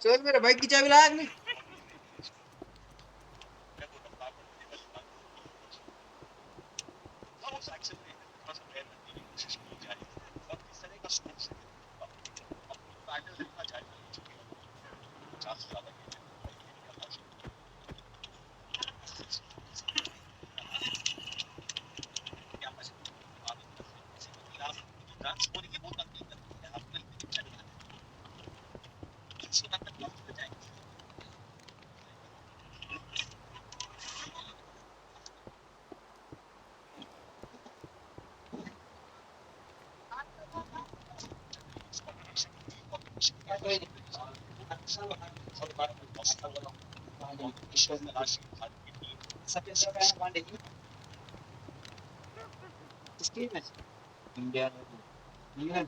चल मेरे बाइक की चाबी ला नहीं। इंडिया इंग्लैंड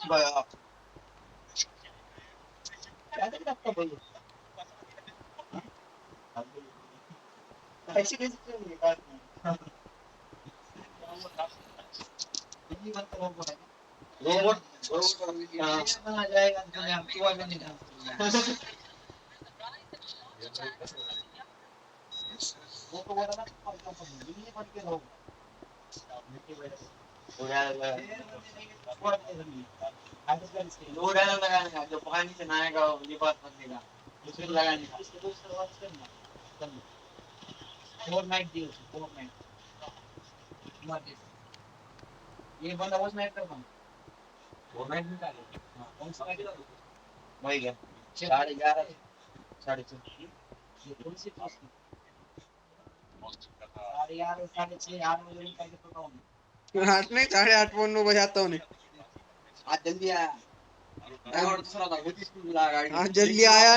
गया ऐसे कैसे रोबोट बना जाएगा दुनिया में हुआ नहीं था वो तो बोला ना दुनिया भर के लोग दो डायलॉग लगाने का जो पानी से नहाएगा ये बात मत देगा दूसरे लगाने का four night deal four night ये बंदा उस नाइट कर फोर नाइट में डाले कौन सा नाइट वही है 11:30 6:30 ये कौन सी क्लास 11:30 6:30 8 बजे निकल के तो हूँ 8 नहीं 8:30 पौन 9 बजे आता हूँ नहीं आज जल्दी आया और दूसरा था वो स्कूल लगा गाड़ी आज जल्दी आया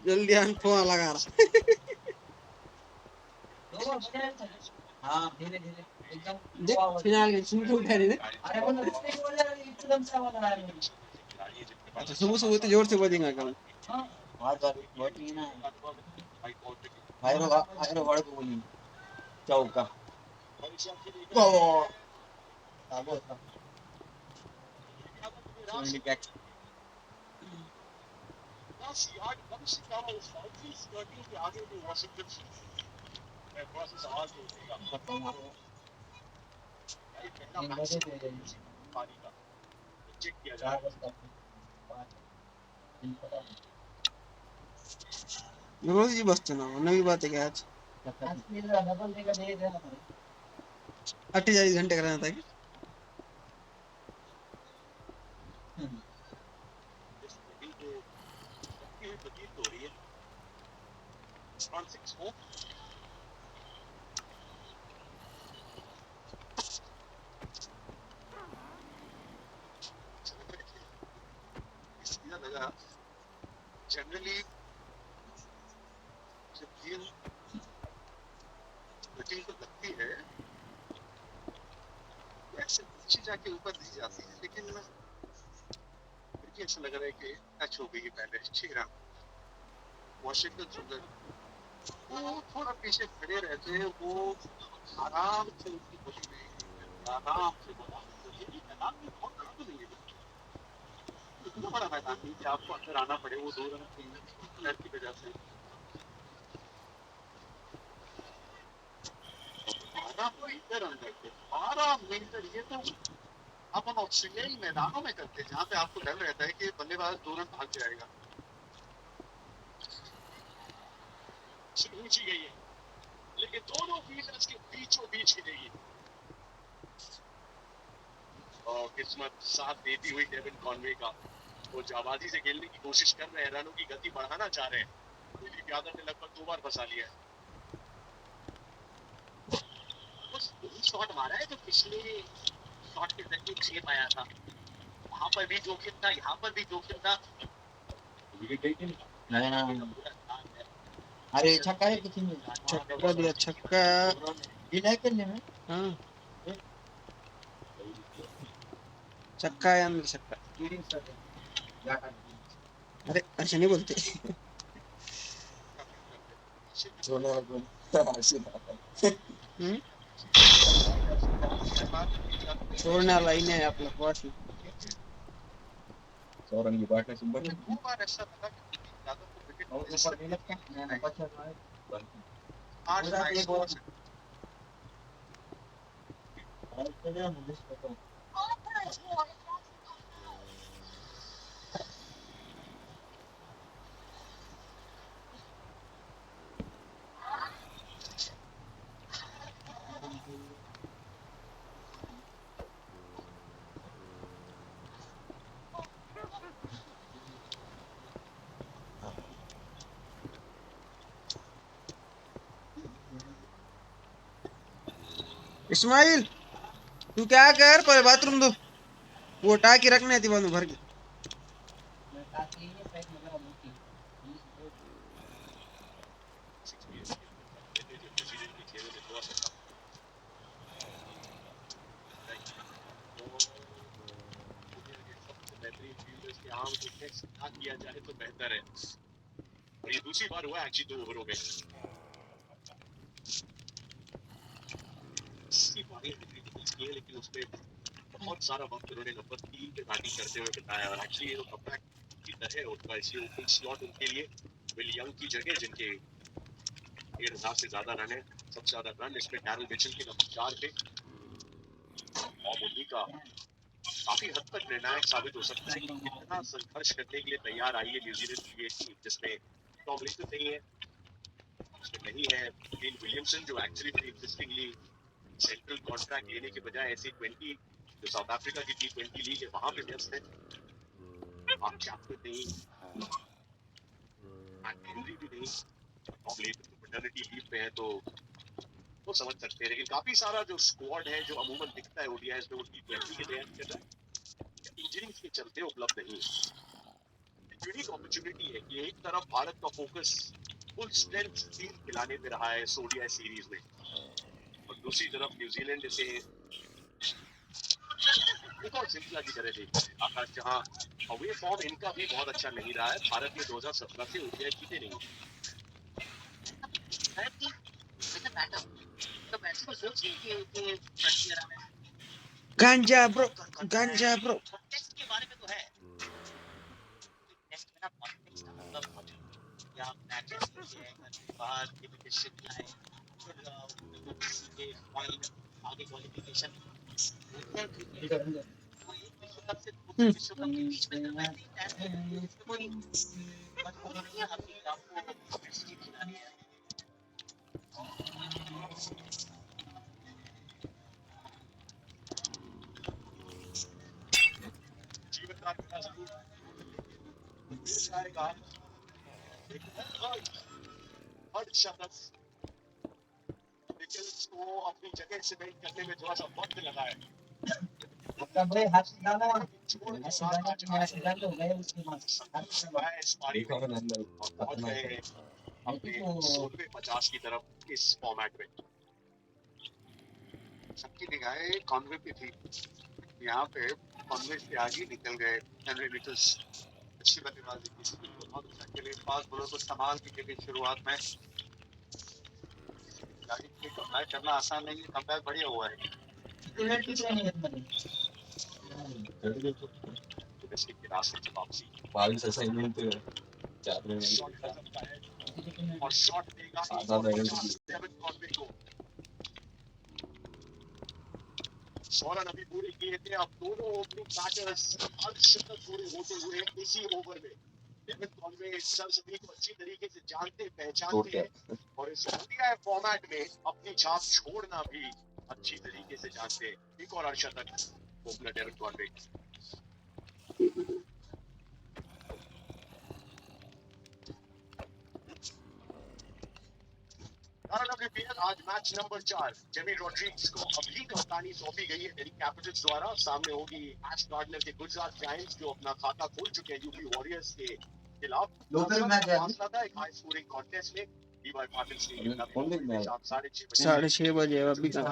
जल्दी आन फोन लगा रहा हाँ धीरे धीरे एकदम देख फिलहाल के सुन के उठा रही है अरे वो एकदम से आवाज आ रही है अच्छा सुबह सुबह तो जोर से बजेगा कल हां बात बहुत ही ना आयरो वाले को बोली चौका ओ आबो सोनी बैक रोज ही बस ना नवी बात है क्या आज 48 घंटे कराना था कि जनरली जब ये बच्चे को लगती है ऐसे नीचे जाके ऊपर नहीं जाती है लेकिन मुझे ऐसा लग रहा है कि टच हो गई पहले चेहरा वॉशिंगटन सुंदर वो थोड़ा पीछे खड़े रहते हैं वो आराम से उनकी बोली नहीं आराम से बोला मैदान में बहुत बड़ा तो नहीं है इतना बड़ा मैदान नहीं कि आपको अंदर आना पड़े वो 2 रन की वजह से मीटर अंदर थे 12 मीटर ये तो अपन ऑस्ट्रेलियाई मैदानों में करते हैं जहाँ पे आपको डर रहता है कि बल्लेबाज 2 रन भाग जाएगा ऊंची गई है लेकिन दोनों फील्डर्स के बीचों बीच गिरेगी और किस्मत साथ देती हुई डेविन कॉनवे का वो जाबाजी से खेलने की कोशिश कर रहे हैं रनों की गति बढ़ाना चाह रहे हैं दिलीप यादव ने लगभग 2 बार फंसा लिया है शॉट मारा है जो पिछले शॉट के जरिए 6 पाया था वहां पर भी जोखिम था यहाँ पर भी जोखिम था अरे छक्का है किसी में छक्का दिया छक्का डिनाई करने में हाँ छक्का है अंदर छक्का अरे ऐसे नहीं बोलते छोड़ने वाला ही नहीं है आपला पार्टनर. सौरन की पार्टनरशिप बनी. 2 बार ऐसा लगा कि यादव को विकेट और मिस ऊपर करनी नहीं थी. लगता ना बच्चा जो है बल्कि 8 मैच और तो जो मुझे पता इस्माइल तू क्या कर पहले बाथरूम दो. वो टाकी रखने थी बांधो भर के. मैं ताकि ये पैक वगैरह होती है बेहतरीन फील्डर्स के आम को टेस्ट ना किया जाए तो बेहतर है. और ये दूसरी बार हुआ एक्चुअली 2 ओवरों में. इसकी पारी की है लेकिन उसमें बहुत सारा वक्त उन्होंने नंबर 3 पे बैटिंग करते हुए बिताया और एक्चुअली ये कमबैक की तरह होता है. इसलिए ओपनिंग स्लॉट उनके लिए विल यंग की जगह जिनके 1,500 से ज्यादा रन है. सबसे ज्यादा रन इसमें डैरल मिचेल के नंबर 4 पे और उन्हीं का काफी हद तक निर्णायक साबित हो सकता है कि कितना संघर्ष करने के लिए तैयार आई है न्यूजीलैंड की ये टीम जिसमें टॉम लिंटन नहीं है, उसमें नहीं है केन विलियमसन जो एक्चुअली बड़ी इंटरेस्टिंगली सेंट्रल कॉन्ट्रैक्ट लेने के बजाय ऐसी 20 जो साउथ अफ्रीका की T20 लीग है वहां पे व्यस्त है. आप कैप्टन नहीं, हेनरी भी नहीं, टॉम लिंटन तो पैटर्निटी लीव पे है तो वो समझ सकते हैं. लेकिन काफी सारा जो स्क्वाड है जो अमूमन दिखता है ओडीआईस में वो T20 की तैयारी कर रहा है, इंजरीज के चलते उपलब्ध नहीं है. यूनिक अपॉर्चुनिटी है कि एक तरफ भारत का फोकस फुल स्ट्रेंथ टीम खिलाने पे रहा है इस ओडीआई सीरीज में और दूसरी तरफ न्यूजीलैंड इसे एक और श्रृंखला की तरह देख रहे हैं. आकाश जहां अवे फॉर्म इनका भी बहुत अच्छा नहीं रहा है. भारत में 2017 से ओडीआई जीते नहीं. गांजा ब्रो गांजा ब्रो. के बारे में तो है या मैचेस के बाहर इनविटेशन लाए फिर पॉइंट आगे क्वालिफिकेशन विश्व कप से विश्व कप के बीच में तो वैसे ही कोई मजबूरी नहीं है अपनी आपको मैसेज खिलानी है. जीवन का अपना जरूर आएगा हर शतक निखिल्स को अपनी जगह सीमेंट करने में थोड़ा सा वक्त लगा है. आपका भाई हाथ डाला ऐसे डाल दो गए उसके बाद इस पारी में पहुंच गए हैं अपने 16वें 50 की तरफ इस फॉर्मेट में. सबकी निगाहें कॉन्वे पे थी. यहाँ पे कॉन्वे से आगे निकल गए हेनरी निकल्स. अच्छी बल्लेबाजी की बहुत अच्छा खेले. फास्ट बॉलर को संभाल के खेले शुरुआत में. कमबैक करना आसान नहीं है. कमबैक बढ़िया हुआ है. के रास्ते से वापसी 22 असाइनमेंट और शॉट देगा कॉन्वे को. सौरन अभी पूरे किए थे. अब दोनों ओपनिंग बैटर्स अर्धशतक पूरे होते हुए इसी ओवर में डेविड कॉन्वे सभी को अच्छी तरीके से जानते पहचानते हैं और इस ओडीआई फॉर्मेट में अपनी छाप छोड़ना भी अच्छी तरीके से जानते हैं. एक और अर्धशतक ओपनर डेविड कॉन्वे. आज मैच नंबर 4 जेमी रॉड्रिग्स को अभी कप्तानी सौंपी गई है दिल्ली कैपिटल्स द्वारा. सामने होगी एश गार्डनर के गुजरात जायंट्स जो अपना खाता खोल चुके हैं यूपी वॉरियर्स के खिलाफ. लोकल मैच है. फासला था एक हाई स्कोरिंग कॉन्टेस्ट में. डीवाई पाटिल स्टेडियम कौन देख रहा है? 6:30 बजे अभी का.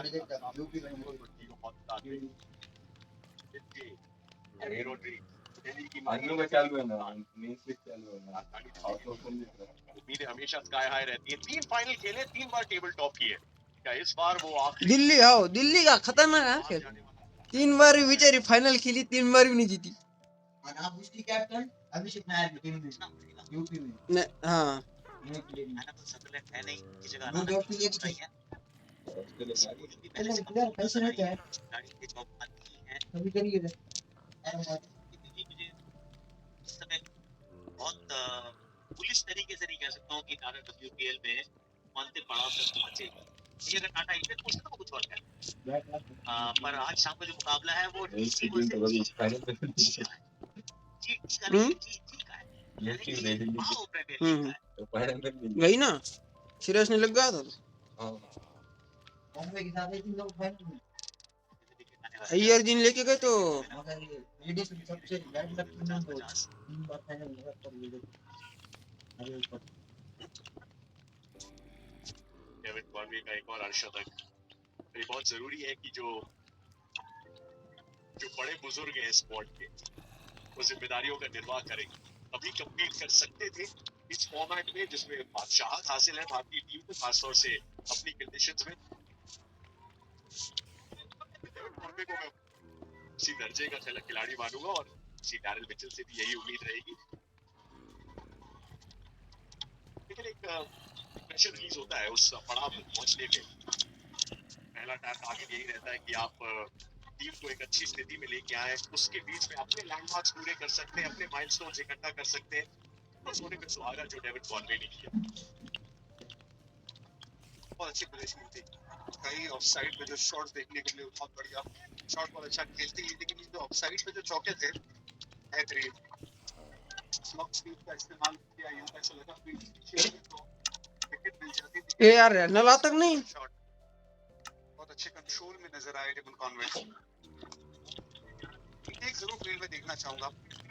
जेमी रॉड्रिग्स दिल्ली की आगे में चालू है ना मेन स्विच चालू है ना आउट ऑफ कौन देख रहा है? उम्मीदें हमेशा स्काई हाई रहती है. 3 फाइनल खेले, 3 बार टेबल टॉप किए. क्या इस बार वो आखिरी दिल्ली आओ. दिल्ली का खतरनाक है खेल. 3 बार भी बेचारी फाइनल खेली, 3 बार भी नहीं जीती। और आप उसकी कैप्टन अभिषेक नायर टीम में यूपी में हाँ मैंने तो सदरलैंड है नहीं की जगह वो आना जो के लिए चाहिए चाहिए क्योंकि पहले से पैसे रहते हैं गाड़ी की जॉब आती है कभी करिए क्योंकि मुझे इस समय बहुत पुलिस तरीके से नहीं कह सकता हूँ कि टाटा WPL में अंतिम पड़ाव तक पहुंचे। ये अगर टाटा इंडियन पूछे तो कुछ और है, पर आज शाम का जो मुकाबला है वो जी जी का नहीं है, जी का है, यानी कि वाओ प्रीमियर लीग का है। वही ना, सीरियस नहीं लग गया था। बॉम्बे के साथ एक लोग फाइनल में अय्यर जी ने लेके गए तो मगर ये लेडीज में सबसे बैड लक टीम है तो 3 बार फाइनल लगातार ये लोग अरे ऊपर डेविड कॉर्मी का एक और अर्धशतक। ये बहुत जरूरी है कि जो बड़े बुजुर्ग हैं स्क्वाड के वो जिम्मेदारियों का निर्वाह करें, अभी कम्पीट कर सकते थे इस फॉर्मेट में जिसमें बादशाहत हासिल है भारतीय टीम को, खासतौर से अपनी कंडीशंस में। डेविड कॉर्मी को मैं इसी दर्जे का खिलाड़ी मानूंगा और इसी डैरिल मिचेल से भी यही उम्मीद रहेगी। लेकिन एक प्रेशर रिलीज होता है उस पड़ाव तक पहुंचने में। पहला टारगेट यही रहता है कि आप टीम को एक अच्छी स्थिति में लेके आए, उसके बीच में अपने लैंडमार्क्स पूरे कर सकते हैं, अपने माइलस्टोन्स इकट्ठा कर सकते हैं। बस होने पे सुहागा जो डेविड कॉर्मी ने किया। बहुत अच्छी पोजीशन थी, कई ऑफसाइड पे जो शॉट्स देखने को मिले, बहुत बढ़िया शॉट, बहुत अच्छा खेलती है। लेकिन जो ऑफसाइड पे जो चौके थे बेहतरीन, स्लॉप स्पीड का इस्तेमाल किया, यूं ऐसा लगा कि तो विकेट मिल जाती थी। ये यार नला तक नहीं। बहुत अच्छे कंट्रोल में नजर आए डेविड कॉर्मी। एक जरूर फील्ड में देखना चाहूंगा,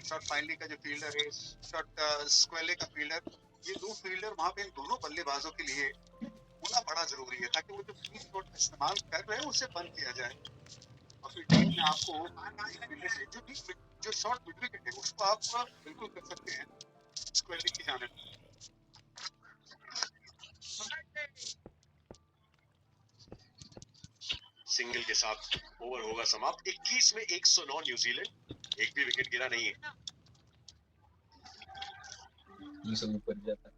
शॉट फाइनली का जो फील्डर है, शॉट स्क्वेले का फील्डर, ये दो फील्डर वहां पे इन दोनों बल्लेबाजों के लिए होना बड़ा जरूरी है ताकि वो जो फ्री शॉट इस्तेमाल कर रहे हैं उसे बंद किया जाए। और फिर टीम में आपको जो शॉट मिड विकेट है उसको आप बिल्कुल कर सकते हैं स्क्वेले की जानिब। सिंगल के साथ ओवर होगा समाप्त। 21 में 109 न्यूजीलैंड, एक भी विकेट गिरा नहीं है। ये सब ऊपर जाता है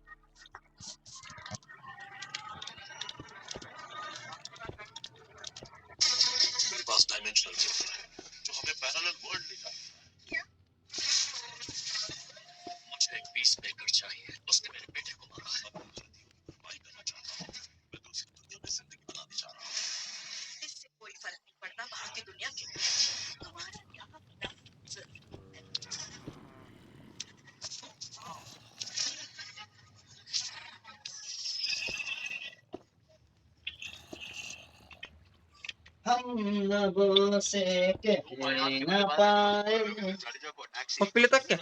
मेरे पास डायमेंशनल जो हमें पैरेलल वर्ल्ड दिखा। मुझे एक पीस मेकर चाहिए, उसने मेरे बेटे को मारा है। भाई करना चाहता हूँ, मैं दूसरी दुनिया में जिंदगी बनाने जा रहा हूँ। इससे कोई फर्क नहीं पड़ता बाहर की दुनिया की, हमारे यहाँ हम लबों से कह ना पाए पप्पीले तक क्या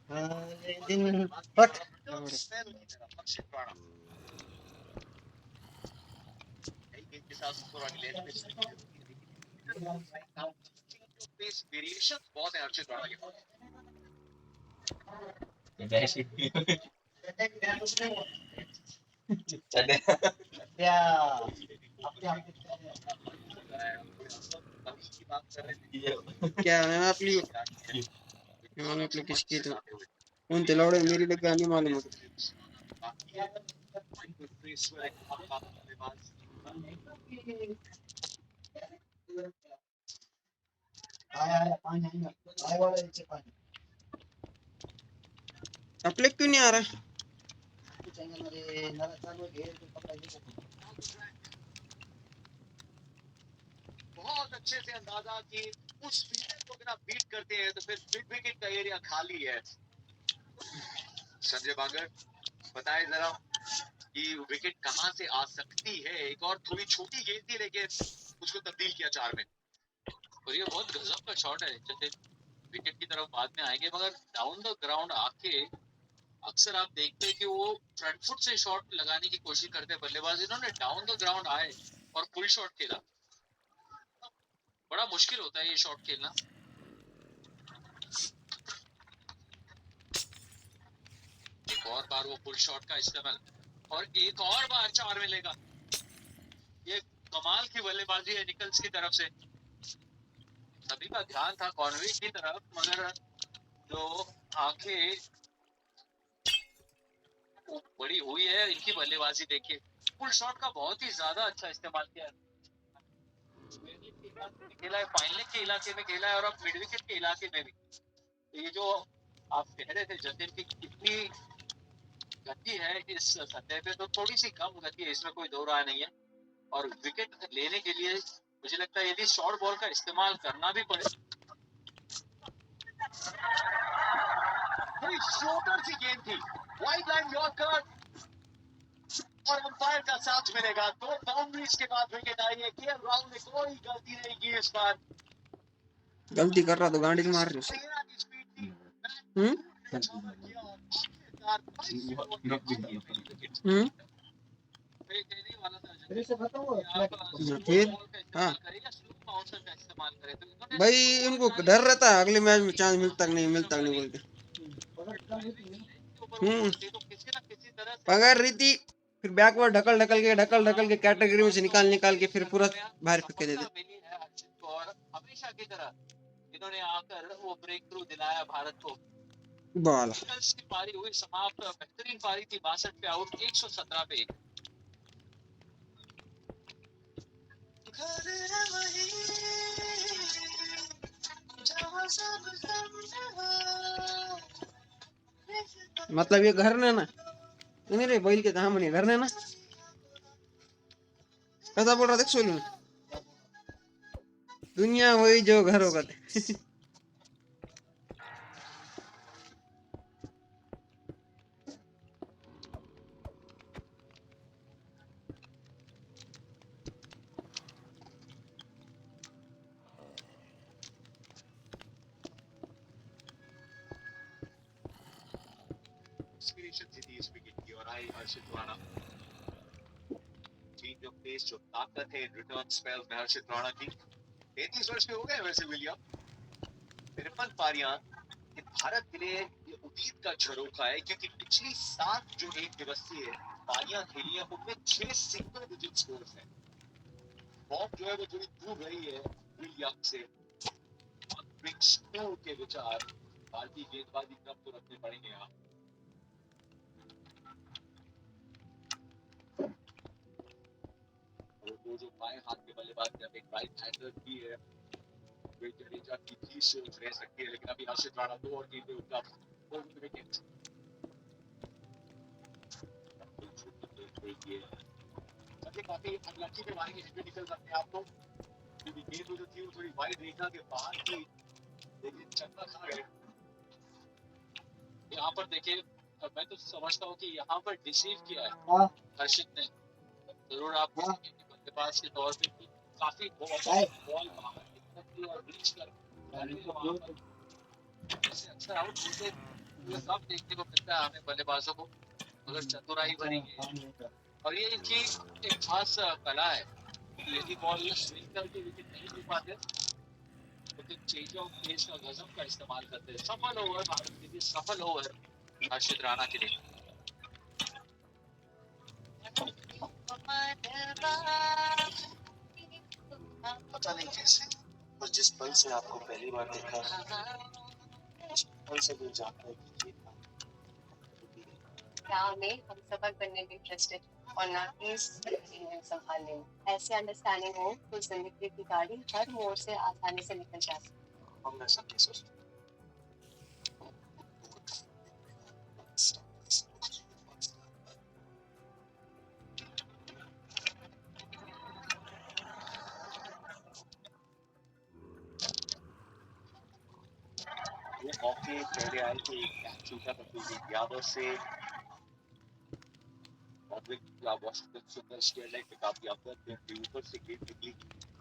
हाले दिन रख। वेरिएशन बहुत है अर्चित राणा के पास। क्या क्या मैं आप लियो मैंने अपने किसकी तो उन तिलौड़े मेरी लगा नहीं मालूम है। आया पानी आएगा आए वाला नीचे पानी अपने क्यों नहीं आ रहा? चाहिए मेरे नरा चालू घेर के पकड़ा ये बहुत अच्छे से अंदाजा कि उस फील्डर को अगर आप बीट करते हैं तो फिर मिड विकेट का एरिया खाली है। संजय बांगर बताए जरा कि विकेट कहां से आ सकती है। एक और थोड़ी छोटी गेंद थी लेकिन उसको तब्दील किया 4 में। और ये बहुत गजब का शॉट है, जैसे विकेट की तरफ बाद में आएंगे मगर डाउन द ग्राउंड आके अक्सर आप देखते हैं कि वो फ्रंट फुट से शॉट लगाने की कोशिश करते हैं बल्लेबाज। इन्होंने डाउन द ग्राउंड आए और फुल शॉट खेला। बड़ा मुश्किल होता है ये शॉट खेलना। एक और बार वो फुल शॉट का इस्तेमाल और एक और बार 4 मिलेगा। ये कमाल की बल्लेबाजी है निकल्स की तरफ से। कोहली का ध्यान था कॉर्नरी की तरफ, मगर जो आंखें बड़ी हुई है इनकी बल्लेबाजी देखिए। फुल शॉट का बहुत ही ज्यादा अच्छा इस्तेमाल किया है। खेला है, फाइनल के इलाके में खेला है और अब मिड विकेट के इलाके में भी। ये जो आप कह रहे थे जतिन की कितनी गति है इस सतह पे, तो थोड़ी सी कम गति है, इसमें कोई दो राय नहीं है। और विकेट लेने के लिए मुझे लगता है यदि शॉर्ट बॉल का इस्तेमाल करना भी पड़े, बड़ी शॉर्टर सी गेंद थी, वाइड लाइन यॉर्कर और अंपायर का साथ मिलेगा। दो बाउंड्रीज के बाद विकेट आई है। केएल राहुल ने कोई गलती नहीं की इस बार। गलती कर रहा तो गांडी से मार रही उसको। हम्म फिर हाँ भाई, उनको डर रहता है अगले मैच में चांस मिलता कि नहीं बोल के। पकड़ रही थी, फिर बैकवर्ड ढकल के कैटेगरी में से निकाल के फिर पूरा बाहर फेंक दे दे। और हमेशा की तरह इन्होंने आकर वो ब्रेक थ्रू दिलाया भारत को। बॉल की पारी हुई समाप्त, बेहतरीन पारी थी, 62 पे आउट, 117 पे। मतलब ये घर ने ना नहीं रे बैल के धाम नहीं घर ने ना कैसा बोल रहा देख सोलू, दुनिया वही जो घर होगा। इस विकेट की और आई हर्षित राणा। चेंज ऑफ पेस, जो ताकत है रिटर्न स्पेल में हर्षित राणा की। 33 वर्ष के हो गए वैसे विलियम। 53 पारियां ये भारत के लिए ये उम्मीद का झरोखा है, क्योंकि पिछली 7 जो एक दिवसीय पारियां खेली है उनमें 6 सिंगल डिजिट स्कोर्स हैं। फॉर्म जो है वो थोड़ी दूर रही है विलियम से। बिग स्कोर के विचार भारतीय गेंदबाजी क्रम तो रखने पड़ेंगे यहाँ। वो जो बाएं हाथ के बल्लेबाज जब एक राइट हैंडर भी है, वे जडेजा की भी सोच रह सकती है, लेकिन अभी हर्षित राणा 2 और 3 पे उनका फोर्थ विकेट। काफी अनलकी में मारेंगे निकल सकते हैं आपको, क्योंकि गेंद जो थी वो थोड़ी वाइड रेखा के बाहर थी, लेकिन चक्का खा गए। यहाँ पर देखिए, मैं तो समझता हूँ कि यहाँ पर डिसीव किया है हर्षित ने। जरूर आप बल्लेबाज के तौर पे काफी बॉल बाहर और ब्रिज कर अक्सर आउट होते कम देखने को मिलता है हमें बल्लेबाजों को, मगर चतुराई भरी है और ये इनकी एक खास कला है। यदि बॉल स्विंग करके विकेट नहीं ले पाते तो फिर चेंज ऑफ पेस का गजब का इस्तेमाल करते हैं। सफल ओवर भारत के लिए, सफल ओवर हर्षित राणा के लिए। पता नहीं कैसे, पर जिस पल से आपको पहली बार देखा उस पल से मुझे जानता है कि क्या में हम सबक बनने में इंटरेस्टेड और ना कि इंजन संभालने में। ऐसे अंडरस्टैंडिंग हो तो जिंदगी की गाड़ी हर मोड़ से आसानी से निकल जाती है। हम ऐसा नहीं सोचते। वो मौके पहले आए थे, कैच छूटा था कुलदीप यादव से। वॉशिंगटन सुंदर स्टेयर लाइन पे काफी अवसर थे, ऊपर से गेंद निकली,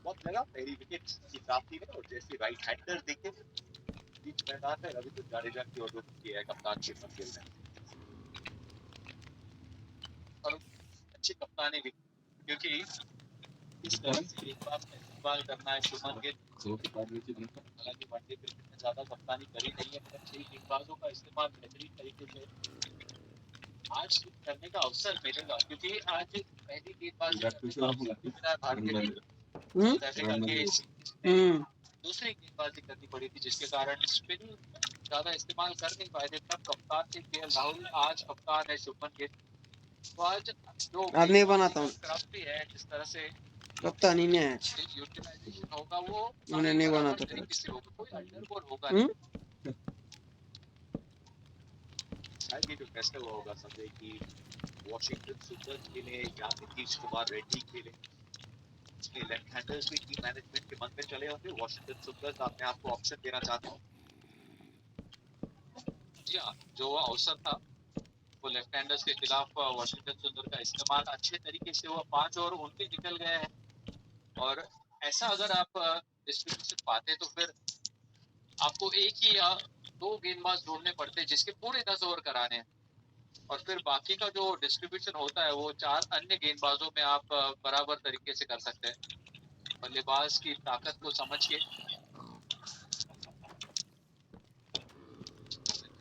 बहुत लगा पहली विकेट की प्राप्ति में। और जैसे राइट हैंडर देखे बीच मैदान में रवि जडेजा की ओर रुख किया है कप्तान शिखर गिल ने, और अच्छे कप्तानी भी, क्योंकि इस तरह से गेंदबाज का इस्तेमाल करना है शुभमन गिल। हालांकि वनडे क्रिकेट में ज्यादा कप्तानी करी नहीं है, मगर 6 गेंदबाजों का इस्तेमाल बेहतरीन तरीके से आज करने का अवसर मिलेगा, क्योंकि आज पहली गेंदबाजी भारतीय टीम दूसरी गेंदबाजी करनी पड़ी थी, जिसके कारण स्पिन ज्यादा इस्तेमाल कर नहीं पाए थे। तब कप्तान थे केएल राहुल, आज कप्तान है शुभमन गिल। तो आज जो आज नहीं बनाता हूँ, क्राफ्टी है, जिस तरह से कप्तान ही नहीं है आज, यूटिलाइजेशन होगा वो उन्हें नहीं बराबर बनाता फिर तरीके से होगा, कोई अंडरबॉल होगा हम्म? नहीं। शायद ये जो टेस्ट है वो होगा समझे कि वॉशिंगटन सुंदर खेले या नीतीश कुमार रेड्डी खेले, लेफ्ट हैंडर्स भी टीम मैनेजमेंट के मन में चले होंगे। वॉशिंगटन सुंदर अपने आप को ऑप्शन देना चाहते हैं। जी हाँ, जो अवसर था वो लेफ्ट हैंडर्स के खिलाफ वॉशिंगटन सुंदर का इस्तेमाल अच्छे तरीके से हुआ। 5 ओवर उनके निकल गए हैं, और ऐसा अगर आप डिस्ट्रीब्यूशन पाते तो फिर आपको एक ही या 2 गेंदबाज ढूंढने पड़ते जिसके पूरे 10 ओवर कराने हैं, और फिर बाकी का जो डिस्ट्रीब्यूशन होता है वो 4 अन्य गेंदबाजों में आप बराबर तरीके से कर सकते हैं। बल्लेबाज की ताकत को समझ के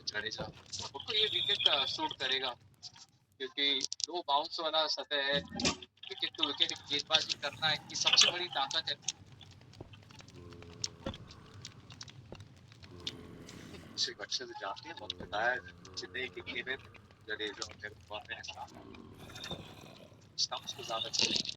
जडेजा उनको ये विकेट शूट करेगा, क्योंकि लो बाउंस वाला सतह है। विकेट टू विकेट गेंदबाजी करना इनकी सबसे बड़ी ताकत है। सिर्फ अच्छे से जानते हैं, वक्त बताया चेन्नई के खेमे में जडेजा और स्टंप्स को ज्यादा